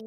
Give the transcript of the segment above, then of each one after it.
If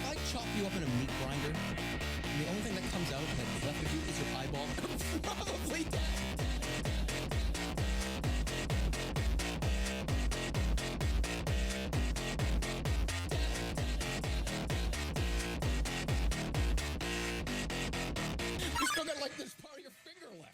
I chop you up in a meat grinder, and the only thing that comes out that's left of you is your eyeball, I'm probably dead. You still got like this part of your finger left.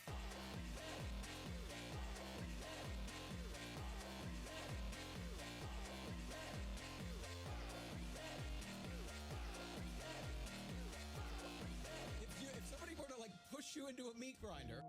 If somebody were to like push you into a meat grinder.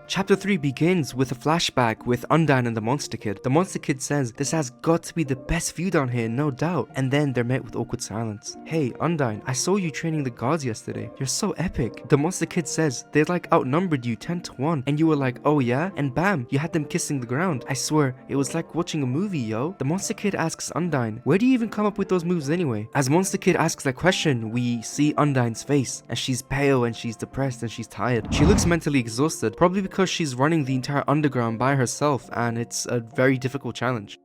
Chapter 3 begins with a flashback with Undyne and the Monster Kid. The Monster Kid says, "This has got to be the best view down here, no doubt." And then they're met with awkward silence. "Hey, Undyne, I saw you training the guards yesterday. You're so epic." The Monster Kid says, "They like outnumbered you 10 to 1. And you were like, oh yeah? And bam, you had them kissing the ground. I swear, it was like watching a movie, yo." The Monster Kid asks Undyne, "Where do you even come up with those moves anyway?" As Monster Kid asks that question, we see Undyne's face, and she's pale and she's depressed and she's tired. She looks mentally exhausted, probably because she's running the entire underground by herself, and it's a very difficult challenge.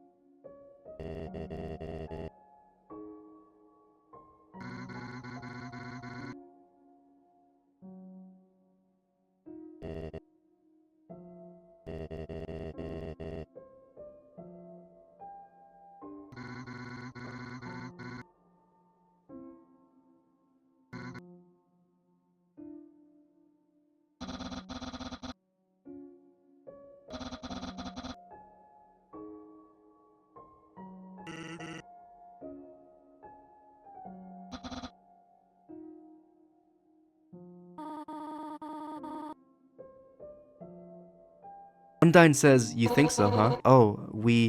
Undyne says, you think so, huh? Oh,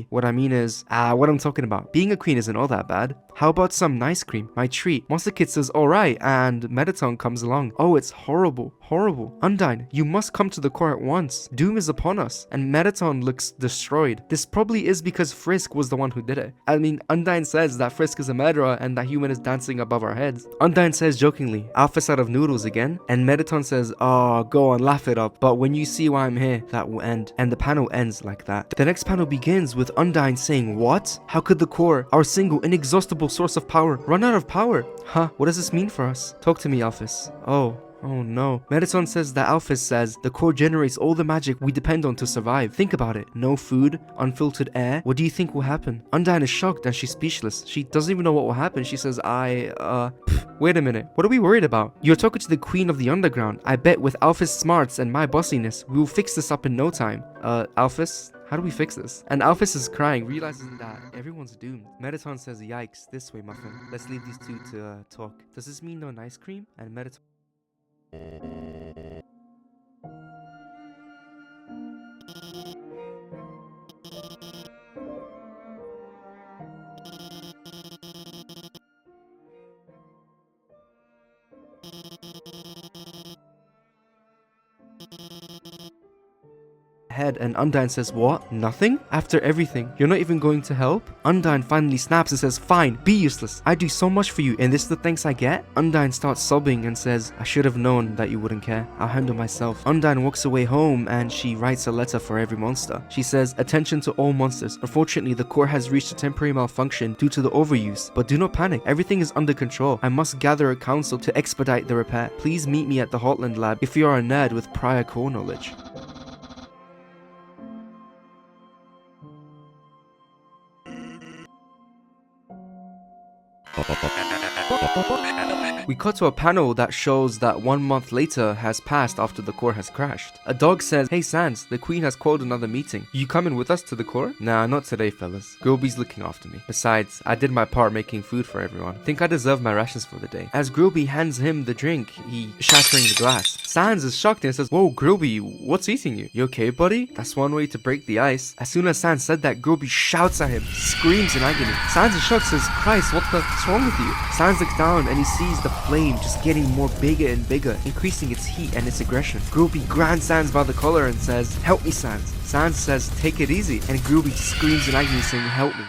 what I mean is, what I'm talking about. Being a queen isn't all that bad. How about some ice cream? My treat. Monster Kid says, alright, and Mettaton comes along. Oh, it's horrible. Horrible. Undyne, you must come to the core at once. Doom is upon us. And Mettaton looks destroyed. This probably is because Frisk was the one who did it. I mean, Undyne says that Frisk is a murderer and that human is dancing above our heads. Undyne says jokingly, Alphys out of noodles again? And Mettaton says, oh, go on, laugh it up. But when you see why I'm here, that will end. And the panel ends like that. The next panel begins with Undyne saying, what? How could the core, our single inexhaustible source of power, run out of power? Huh, what does this mean for us? Talk to me, Alphys. Oh no. Mettaton says that Alphys says the core generates all the magic we depend on to survive. Think about it. No food, unfiltered air. What do you think will happen? Undyne is shocked and she's speechless. She doesn't even know what will happen. She says, wait a minute. What are we worried about? You're talking to the queen of the underground. I bet with Alphys' smarts and my bossiness, we will fix this up in no time. Alphys? How do we fix this? And Alphys is crying, realizing that everyone's doomed. Mettaton says, yikes, this way, muffin. Let's leave these two to talk. Does this mean no ice cream? And Mettaton... head, and Undyne says, what? Nothing? After everything, you're not even going to help? Undyne finally snaps and says, fine, be useless. I do so much for you, and this is the thanks I get? Undyne starts sobbing and says, I should have known that you wouldn't care. I'll handle myself. Undyne walks away home and she writes a letter for every monster. She says, attention to all monsters. Unfortunately, the core has reached a temporary malfunction due to the overuse, but do not panic. Everything is under control. I must gather a council to expedite the repair. Please meet me at the Hotland lab if you are a nerd with prior core knowledge. We cut to a panel that shows that 1 month later has passed after the core has crashed. A dog says, hey Sans, the queen has called another meeting. You coming with us to the core? Nah, not today, fellas. Grilby's looking after me. Besides, I did my part making food for everyone. Think I deserve my rations for the day. As Grilby hands him the drink, he shattering the glass. Sans is shocked and says, whoa, Grilby, what's eating you? You okay, buddy? That's one way to break the ice. As soon as Sans said that, Grilby shouts at him, screams in agony. Sans is shocked, says, Christ, what's wrong with you? Sans looks down and he sees the flame just getting more bigger and bigger, increasing its heat and its aggression. Grilby grabs Sans by the collar and says, help me, Sans. Sans says, take it easy, and Grilby screams in agony saying, help me.